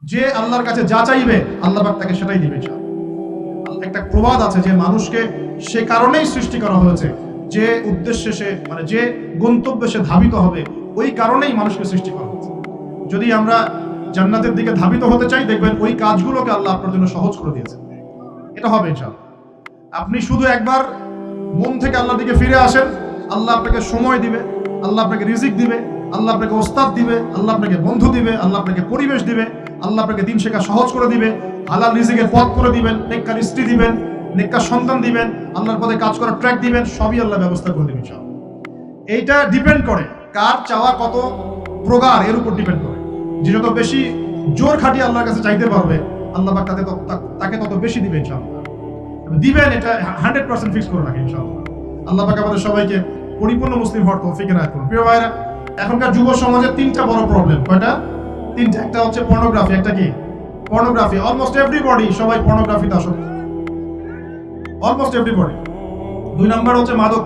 যে আল্লাহর কাছে যা চাইবে আল্লাহ পাক তাকে সেটাই দিবে ইনশাআল্লাহ। একটা প্রবাদ আছে যে মানুষকে সে কারণেই সৃষ্টি করা হয়েছে, যে উদ্দেশ্যে সে মানে যে গন্তব্যে সে ধাবিত হবে, ওই কারণেই মানুষকে সৃষ্টি করা হয়েছে। যদি আমরা জান্নাতের দিকে ধাবিত হতে চাই, দেখবেন ওই কাজগুলোকে আল্লাহ আপনার জন্য সহজ করে দিয়েছে। এটা হবে ইনশাআল্লাহ। আপনি শুধু একবার মন থেকে আল্লাহর দিকে ফিরে আসেন, আল্লাহ আপনাকে সময় দিবে, আল্লাহ আপনাকে রিজিক দিবে, আল্লাহ আপনাকে ওস্তাদ দিবে, আল্লাহ আপনাকে বন্ধু দিবে, আল্লাহ আপনাকে পরিবেশ দিবে, আল্লাহ আপনাকে দিন শেখা সহজ করে দিবে, হালাল রিজিকের পথ করে দিবেন, নেককার স্ত্রী দিবেন, নেককার সন্তান দিবেন, আল্লাহর পথে কাজ করার ট্র্যাক দিবেন, সবই আল্লাহ ব্যবস্থা করে দিবেন ইনশাআল্লাহ। এইটা ডিপেন্ড করে কার চাওয়া কত প্রগাঢ়, এর উপর ডিপেন্ড করে। যে যত বেশি জোর খাটিয়ে আল্লাহর কাছে চাইতে পারবে, আল্লাহ পাক তাকে তত বেশি দিবে ইনশাআল্লাহ। দিবেন, এটা 100% ফিক্স করে রাখেন ইনশাআল্লাহ। আল্লাহ পাক আমাদের সবাইকে পরিপূর্ণ মুসলিম হওয়ার তৌফিক এনায়েত করুন। প্রিয় ভাইরা, এখনকার যুব সমাজের তিনটা বড় প্রবলেম। কয়টা? তিনটা। একটা হচ্ছে পর্নোগ্রাফি। একটা কি? পর্নোগ্রাফি। অলমোস্ট এভরিবডি, সবাই পর্নোগ্রাফিতে আসক্ত, অলমোস্ট এভরিবডি। 2 নাম্বার হচ্ছে মাদক।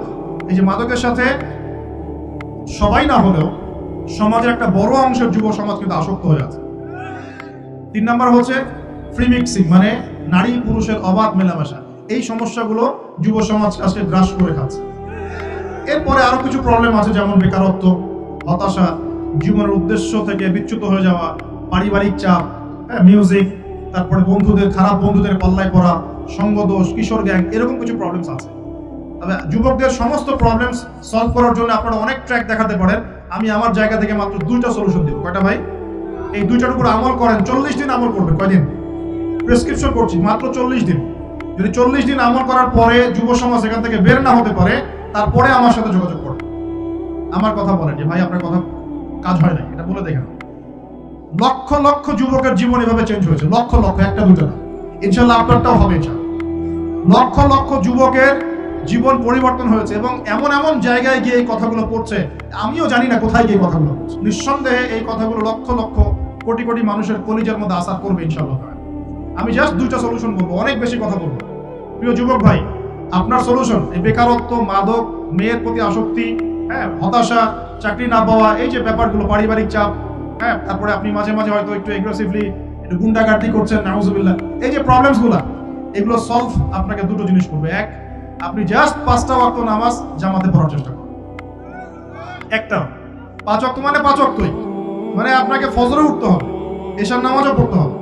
এই যে মাদকের সাথে সবাই না হলেও সমাজের একটা বড় অংশের যুব সমাজ কিন্তু আসক্ত হয়ে আছে। 3 নাম্বার হচ্ছে ফ্রি মিক্সিং, মানে নারী পুরুষের অবাধ মেলামেশা। এই সমস্যাগুলো যুব সমাজ আজকে গ্রাস করে খাচ্ছে। এরপরে আরো কিছু প্রবলেম আছে, যেমন বেকারত্ব, হতাশা, জীবনের উদ্দেশ্য থেকে বিচ্যুত হয়ে যাওয়া, পারিবারিক চাপ, মিউজিক, তারপরে খারাপ বন্ধুদের পাল্লায় পড়া, সঙ্গদোষ, কিশোর গ্যাং, এরকম কিছু প্রবলেমস আছে। তবে যুবকদের সমস্ত প্রবলেমস সলভ করার জন্য আপনারা অনেক ট্র্যাক দেখাতে পারেন। আমি আমার জায়গা থেকে মাত্র 2টা সলিউশন দিব। কয়টা ভাই? এই 2টার উপর আমল করেন। 40 দিন আমল করবেন। কয়দিন? প্রেসক্রিপশন করছি, মাত্র 40 দিন। যদি 40 দিন আমল করার পরে যুব সমাজ এখান থেকে বের না হতে পারে, তারপরে আমার সাথে যোগাযোগ করুন। আমার কথা বলেন যে ভাই আপনার কথা কাজ হয় না, এটা বলে দেখেন। লক্ষ লক্ষ যুবকের জীবন এভাবে চেঞ্জ হয়েছে, লক্ষ লক্ষ, একটা দুটো না। ইনশাআল্লাহ আপনারটাও হবে ইনশাআল্লাহ। লক্ষ লক্ষ যুবকের জীবন পরিবর্তন হয়েছে এবং এমন এমন জায়গায় গিয়ে এই কথাগুলো পড়ছে, আমিও জানি না কোথায় গিয়ে কথাগুলো পড়ছে। নিঃসন্দেহে এই কথাগুলো লক্ষ লক্ষ কোটি কোটি মানুষের কলিজার মধ্যে আসার করবে ইনশাআল্লাহ। আমি জাস্ট 2টা সলিউশন বলবো, অনেক বেশি কথা বলবো। প্রিয় যুবক ভাই, আপনার সলিউশন এই বেকারত্ব, মাদক, মেয়ের প্রতি আসক্তি, হতাশা, চাকরি না পাওয়া, এই যে ব্যাপারগুলো, পারিবারিক চাপ, তারপরে আপনি মাঝে মাঝে হয়তো একটু এগ্রেসিভলি একটু গুন্ডাগার্দি করছেন, নাউজুবিল্লাহ, এই যে প্রবলেমসগুলো, এগুলো সলভ আপনাকে 2টো জিনিস করবে। এক, আপনি জাস্ট 5টা ওয়াক্ত নামাজ জামাতে পড়ার চেষ্টা করুন। একটা 5 ওয়াক্ত মানে 5 ওয়াক্তই, মানে আপনাকে ফজরে উঠতে হবে, এশার নামাজও পড়তে হবে।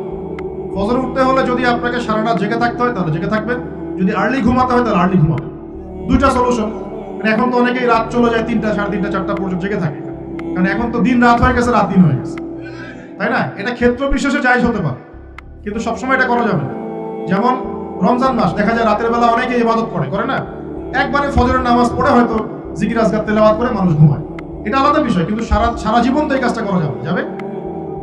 ফজরে উঠতে হলে যদি আপনাকে সারা রাত জেগে থাকতে হয় তাহলে জেগে থাকবেন, যদি আর্লি ঘুমাতে হয় তাহলে আর্লি ঘুমাবেন। 2টা সলিউশন। মানে এখন তো অনেকেই রাত চলে যায় 3টা, 3:30, 4টা পর্যন্ত জেগে থাকে, কারণ এখন তো দিন রাত হয়ে গেছে, রাত দিন হয়ে গেছে, তাই না? এটা ক্ষেত্র বিশেষে জায়েজ হতে পারে, কিন্তু সবসময় এটা করা যাবে না। যেমন রমজান মাস, দেখা যায় রাতের বেলা অনেকে ইবাদত করে না, একবারে ফজরের নামাজ পড়ে হয়তো জিকির আজকার তেলাওয়াত করে মানুষ ঘুমায়, এটা আলাদা বিষয়, কিন্তু সারা জীবন তো এই কাজটা করা যাবে।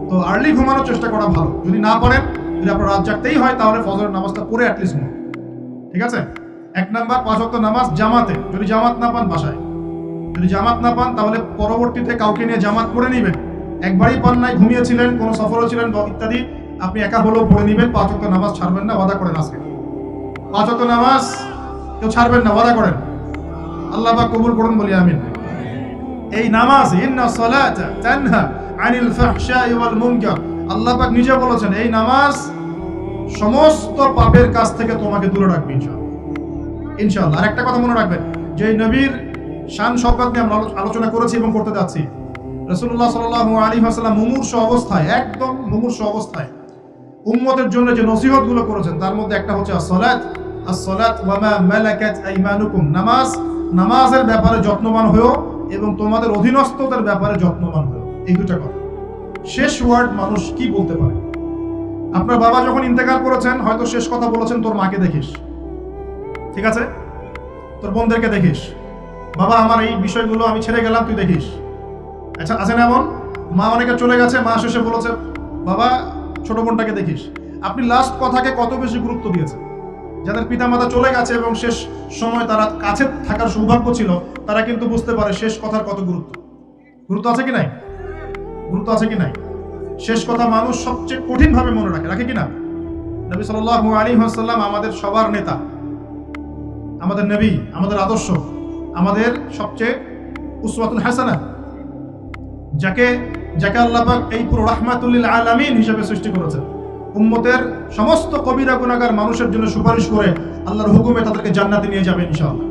তো আর্লি ঘুমানোর চেষ্টা করা ভালো। যদি না পারেন, যদি আপনার রাত জাগতেই হয়, তাহলে ফজরের নামাজটা পড়ে অ্যাটলিস্ট ঘুমান, ঠিক আছে? 1 নাম্বার 5 ওয়াক্ত নামাজ জামাতে। যদি জামাত না পান বাসায়, যদি জামাত না পান তাহলে পরবর্তীতে কাউকে নিয়ে জামাত পড়ে নেবেন। একবারই পান নাই, ঘুমিয়েছিলেন, কোনো সফরে ছিলেন ইত্যাদি, আপনি একা হলেও পড়ে নেবেন। 5 ওয়াক্ত নামাজ ছাড়বেন না, ওয়াদা করেন আজকে 5 ওয়াক্ত নামাজ কেউ ছাড়বেন না, ওয়াদা করেন। আল্লাহ পাক কবুল করুন, বলি আমিন। এই নামাজ, ইন্না সালাতা তানহা আনিল ফাহশাই ওয়াল মুনকার, আল্লাহ পাক নিজে বলেছেন এই নামাজ সমস্ত পাপের কাছ থেকে তোমাকে দূরে রাখবে ইনশাআল্লাহ। ইনশাআল্লাহ। আর একটা কথা মনে রাখবেন, যে নবীর শান শওকত নিয়ে আমরা আলোচনা করেছি এবং করতে যাচ্ছি। রাসূলুল্লাহ সাল্লাল্লাহু আলাইহি ওয়াসাল্লাম মুমূর্ষু অবস্থায়, একদম মুমূর্ষু অবস্থায় উম্মতের জন্য যে নসিহতগুলো করেছেন, তার মধ্যে একটা হচ্ছে as-সালাত ওয়া মা মালাকাত আইমানুকুম, নামাজের ব্যাপারে যত্নবান হও এবং তোমাদের অধীনস্থদের ব্যাপারে যত্নবান হও। এই 2টা কথা। শেষ ওয়ার্ড মানুষ কি বলতে পারে? আপনার বাবা যখন ইন্তেকাল করেছেন, হয়তো শেষ কথা বলেছেন তোর মাকে দেখিস, ঠিক আছে, তোর বোনদেরকে দেখিস, বাবা আমার এই বিষয়গুলো আমি ছেড়ে গেলাম, তুই দেখিস। আচ্ছা, আছে না এমন? মা অনেকে চলে গেছে, মা শেষে বলেছে বাবা ছোট বোনটাকে দেখিস। আপনি লাস্ট কথাকে কত বেশি গুরুত্ব দিয়েছেন? যাদের পিতামাতা চলে গেছে এবং শেষ সময় তারা কাছে থাকার সৌভাগ্য ছিল, তারা কিন্তু বুঝতে পারে শেষ কথার কত গুরুত্ব আছে কি নাই? গুরুত্ব আছে কি নাই? শেষ কথা মানুষ সবচেয়ে কঠিন ভাবে মনে রাখে কি না? নবী সাল্লাল্লাহু আলাইহি ওয়াসাল্লাম আমাদের সবার নেতা, আমাদের নবী, আমাদের আদর্শ, আমাদের সবচেয়ে উসওয়াতুল হাসানা, যাকে যাকে আল্লাহ পাক এই পুরো রাহমাতুল লিল আলামিন হিসেবে সৃষ্টি করেছেন, উম্মতের সমস্ত কবিরা গুনাহগার মানুষের জন্য সুপারিশ করে আল্লাহর হুকুমে তাদেরকে জান্নাতে নিয়ে যাবেন ইনশাআল্লাহ।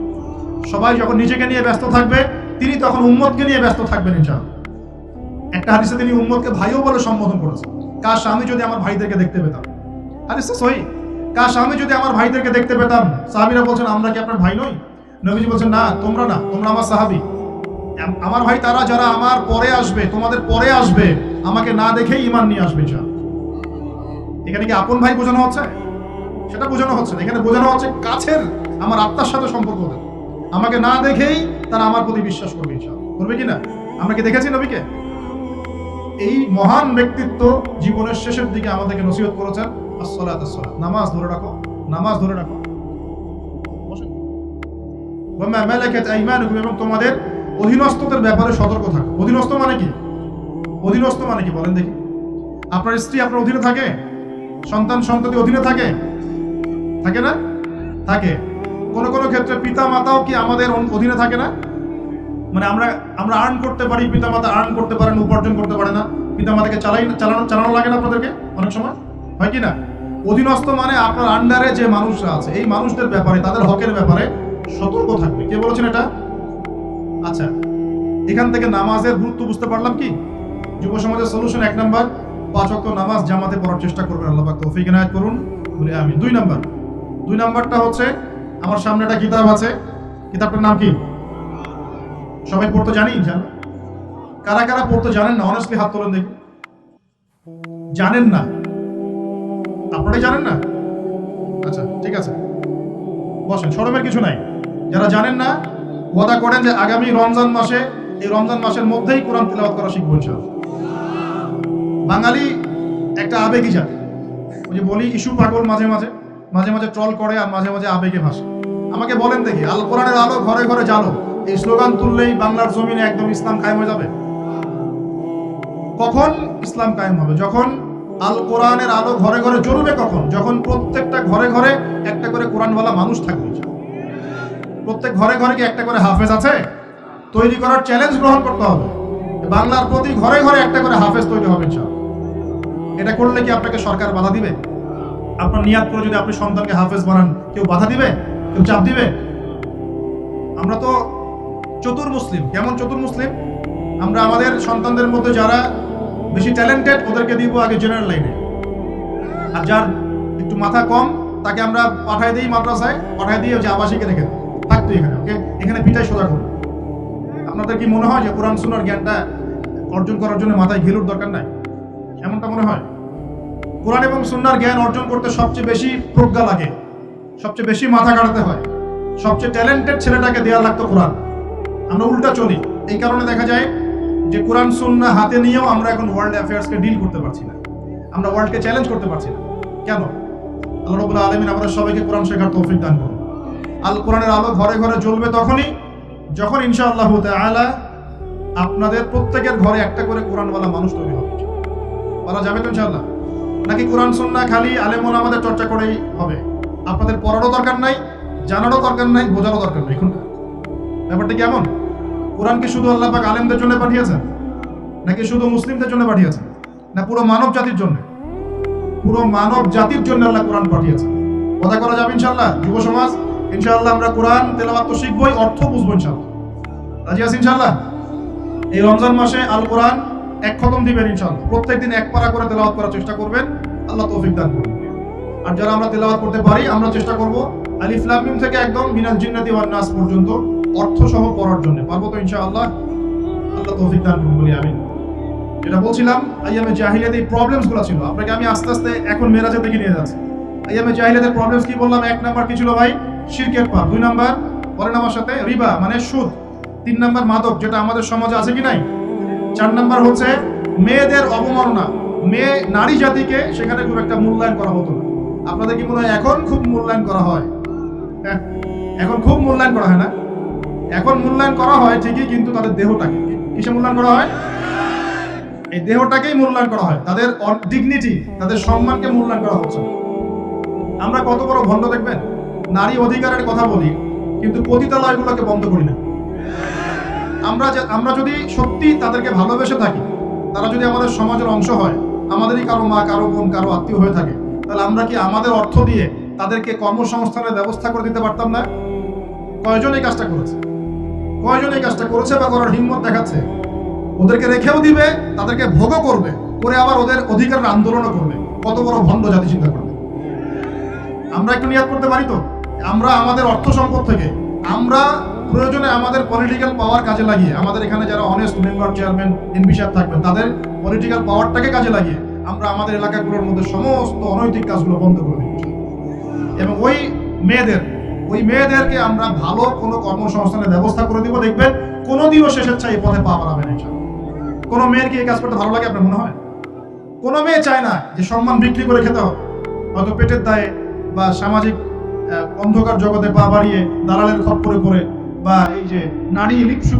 সবাই যখন নিজেকে নিয়ে ব্যস্ত থাকবে, তিনি তখন উম্মতকে নিয়ে ব্যস্ত থাকবেন ইনশাআল্লাহ। একটা হাদিসে তিনি উম্মতকে ভাইও বলে সম্বোধন করেছেন। কাশ আমি যদি আমার ভাইদেরকে দেখতে পেতাম, হাদিসটা সহিহ, কাশ আমি যদি আমার ভাইদেরকে দেখতে পেতাম। সাহাবীরা বলছেন, আমরা কি আপনার ভাই নই? নবীজি বলছেন, না, তোমরা না, তোমরা আমার সাহাবী। আমার ভাই তারা যারা আমার পরে আসবে, তোমাদের পরে আসবে, আমাকে না দেখেই ঈমান নিয়ে আসবে ইনশাআল্লাহ। এখানে কি আপন ভাই বোঝানো হচ্ছে? সেটা বোঝানো হচ্ছে না। এখানে বোঝানো হচ্ছে কাছের, আমার আত্মার সাথে সম্পর্ক ওদের। আমাকে না দেখেই তারা আমার প্রতি বিশ্বাস করবে ইনশাআল্লাহ। করবে কিনা? আমরা কি দেখেছি নবীকে? এই মহান ব্যক্তিত্ব জীবনের শেষের দিকে আমাদেরকে নসিহত করেছেন, আসসালাত আসসালাত, নামাজ ধরে রাখো, নামাজ ধরে রাখো। ওয়া মা মালাকাত আইমানুকুম, এবং তোমাদের অধীনস্থদের ব্যাপারে সতর্ক থাকো। অধীনস্থ মানে কি? অধীনস্থ মানে কি বলেন দেখি? আপনার স্ত্রী আপনার অধীনে থাকে? সন্তান সন্ততি অধীনে থাকে? থাকে না? থাকে। কোন কোন ক্ষেত্রে পিতা মাতাও কি আমাদের অধীনে থাকে না? মানে আমরা আর্ন করতে পারি, পিতা মাতা আর্ন করতে পারেন, উপার্জন করতে পারে না। পিতা মাতাকে চালানো লাগে না আপনাদেরকে অনেক সময়, হয় কি না? অধীনস্থ মানে আপনার আন্ডারে যে মানুষরা আছে, এই মানুষদের ব্যাপারে, তাদের হকের ব্যাপারে সতর্ক থাকবে। কে বলেছেন এটা? আচ্ছা, এখান থেকে নামাজের গুরুত্ব বুঝতে পারলাম কি? যুব সমাজের সলিউশন 1 নাম্বার, 5 ওয়াক্ত নামাজ জামাতে পড়ার চেষ্টা করবেন। আল্লাহ পাক তৌফিক এনায়েত করুন, বলি আমিন। 2 নাম্বারটা হচ্ছে, আমার সামনে একটা কিতাব আছে, কিতাবটার নাম কি? সবাই পড়তে জানি ইনশাআল্লাহ? কারা কারা পড়তে জানেন না? অনেস্টলি হাত তোলেন দেখি। জানেন না? আপনারাই জানেন না? আচ্ছা, ঠিক আছে, বসেন, শরমের কিছু নাই। যারা জানেন না, ওয়াদা করেন যে আগামী রমজান মাসে, এই রমজান মাসের মধ্যেই কোরআন তিলাওয়াত করা শিখবো ইনশাআল্লাহ। বাঙালি একটা আবেগী জাতি। ওই যে বলি, ইস্যু পাগল, মাঝে মাঝে ট্রল করে, আর মাঝে মাঝে আবেগে ভাসে। আমাকে বলেন দেখি, আল কোরআনের আলো ঘরে ঘরে জালো, এই স্লোগান তুললেই বাংলার জমিনে একদম ইসলাম কায়েম হয়ে যাবে? কখন ইসলাম কায়েম হবে? যখন আল কোরআনের আলো ঘরে ঘরে জ্বলবে। কখন? যখন প্রত্যেকটা ঘরে ঘরে একটা করে কোরআনওয়ালা মানুষ থাকবে। প্রত্যেক ঘরে ঘরে কি একটা করে হাফেজ আছে? তৈরি করার চ্যালেঞ্জ গ্রহণ করতে হবে। বাংলার প্রতি ঘরে ঘরে একটা করে হাফেজ তৈরি হবে ইনশাআল্লাহ। এটা করলে কি আপনাকে সরকার বাধা দিবে? আপনার নিয়াত করে যদি আপনি সন্তানকে হাফেজ বানান, কেউ বাধা দিবে? কেউ চাপ দিবে? আমরা তো চতুর মুসলিম। কেমন চতুর মুসলিম? আমরা আমাদের সন্তানদের মধ্যে যারা বেশি ট্যালেন্টেড, ওদেরকে দিব আগে জেনারেল লাইনে, আর যার একটু মাথা কম তাকে আমরা পাঠায় দিই মাদ্রাসায়, পাঠায় দিয়ে যে আবাসিকে রেখে থাকতো এখানে, ওকে এখানে পিঠাই সোজা করবো। আপনাদের কি মনে হয় যে কোরআন সুন্নাহর জ্ঞানটা অর্জন করার জন্য মাথায় ঘিলুর দরকার নাই? এমনটা মনে হয়? কোরআন এবং সুন্নাহর জ্ঞান অর্জন করতে সবচেয়ে বেশি প্রজ্ঞা লাগে, সবচেয়ে বেশি মাথা কাটাতে হয়। সবচেয়ে ট্যালেন্টেড ছেলেটাকে দেওয়া লাগতো কোরআন। আমরা উল্টা চলি। এই কারণে দেখা যায় যে কোরআন সুন্নাহ হাতে নিয়েও আমরা এখন ওয়ার্ল্ড অ্যাফেয়ার্সকে ডিল করতে পারছি না, আমরা ওয়ার্ল্ডকে চ্যালেঞ্জ করতে পারছি না। কেন? আল্লাহ রাব্বুল আলামিন আমাদের সবাইকে কোরআন শেখার তৌফিক দান করুন। আল কোরআনের আলো ঘরে ঘরে জ্বলবে তখনই যখন ইনশাআল্লাহ তাআলা আপনাদের প্রত্যেকের ঘরে একটা করে কোরআনওয়ালা মানুষ তৈরি হবে। বলা যাবে তো ইনশাআল্লাহ? নাকি কোরআন সুন্নাহ খালি আলেম ওলামাদের চর্চা করেই হবে? আপনাদের পড়ারও দরকার নাই, জানারও দরকার নাই, বোঝারও দরকার নাই। এখন ব্যাপারটা কেমন? কোরআন কি শুধু আল্লাহ পাক আলেমদের জন্য পাঠিয়েছেন, নাকি শুধু মুসলিমদের জন্য পাঠিয়েছেন, না পুরো মানব জাতির জন্য? পুরো মানব জাতির জন্য আল্লাহ কোরআন পাঠিয়েছেন। কথা করা যাবে ইনশাআল্লাহ? যুব সমাজ, ইনশাআল্লাহ আমরা কোরআন তেলাওয়াত তো শিখবই, অর্থ বুঝবো ইনশাআল্লাহ। রাজি আছি ইনশাআল্লাহ? এই রমজান মাসে আল কোরআন 1 খতম দিবেন ইনশাআল্লাহ। প্রত্যেকদিন 1 পারা করে তেলাওয়াত করার চেষ্টা করবেন, আল্লাহ তৌফিক দান করুন। আর যারা আমরা তেলাওয়াত করতে পারি, আমরা চেষ্টা করব আলিফ লাম মিম থেকে একদম মিনাল জিন্নাতি ওয়ান নাস পর্যন্ত অর্থ সহ পড়ার জন্য। পারবো তো ইনশাআল্লাহ? আল্লাহ তৌফিক দান করুন, বলি আমিন। যেটা বলছিলাম, আইয়ামে জাহিলিয়াতে এই প্রবলেমস গুলো ছিল, আপনাকে আমি আস্তে আস্তে এখন মেরাজের দিকে নিয়ে যাচ্ছি। আইয়ামে জাহিলিয়াতের প্রবলেমস কি বললাম? 1 নাম্বার কি ছিল ভাই? শিরকের পাপ। 2 নাম্বার, পরের নাম্বার সাথে রিবা মানে সুদ। 3 নাম্বার মাদক, যেটা আমাদের সমাজে আছে কি নাই? 4 নাম্বার হচ্ছে মেয়েদের অবমাননা। মেয়ে নারী জাতিকে সেখানে খুব একটা মূল্যায়ন করা হতো না। আপনাদের কি মনে হয় এখন খুব মূল্যায়ন করা হয়? হ্যাঁ, এখন খুব মূল্যায়ন করা হয় না? এখন মূল্যায়ন করা হয় ঠিকই, কিন্তু তাদের দেহটাকে কিসে মূল্যায়ন করা হয়? এই দেহটাকেই মূল্যায়ন করা হয়, তাদের ডিগনিটি, তাদের সম্মানকে মূল্যায়ন করা হচ্ছে। আমরা কত বড় ভণ্ড দেখবেন। নারী অধিকারের কথা বলি, কিন্তু পতিতালয়গুলোকে বন্ধ করি না। আমরা যদি সত্যি তাদেরকে ভালোবেসে থাকি, তারা যদি আমাদের সমাজের অংশ হয়, আমাদেরই কারো মা, কারো বোন, কারো আত্মীয় হয়ে থাকে, তাহলে আমরা কি আমাদের অর্থ দিয়ে তাদেরকে কর্মসংস্থানের ব্যবস্থা করে দিতে পারতাম না? কয়জন এই কাজটা করেছে? কয়জন এই কাজটা করেছে বা করার হিম্মত দেখাচ্ছে? ওদেরকে রেখেও দিবে, তাদেরকে ভোগও করবে, করে আবার ওদের অধিকারের আন্দোলনও করবে। কত বড় ভণ্ড জাতি চিন্তা করবে। আমরা একটু নিয়াত করতে পারি তো, আমরা আমাদের অর্থ সম্পদ থেকে আমরা প্রয়োজনে আমাদের পলিটিক্যাল পাওয়ার কাজে লাগিয়ে, আমাদের এখানে যারা অনেস্ট মেম্বার, চেয়ারম্যান, এমপি সাহেব থাকবেন, তাদের পলিটিক্যাল পাওয়ারটাকে কাজে লাগিয়ে আমরা আমাদের এলাকাগুলোর মধ্যে সমস্ত অনৈতিক কাজগুলো বন্ধ করে দিই এবং ওই মেয়েদেরকে আমরা ভালো কোনো কর্মসংস্থানের ব্যবস্থা করে দিব। দেখবেন কোনোদিনও সে স্বেচ্ছায় এই পথে পা বাড়াবে না। কোনো মেয়ের কি এই কাজ করতে ভালো লাগে আপনার মনে হয়? কোনো মেয়ে চায় না যে সম্মান বিক্রি করে খেতে হবে, হয়তো পেটের দায়ে বা সামাজিক অন্ধকার জগতে পা বাড়িয়ে দালালের খপ্পরে পড়ে, বা এই যে নারী লিপ্সু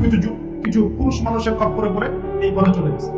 কিছু পুরুষ মানুষের খপ্পরে পড়ে এই পথে চলে গেছে।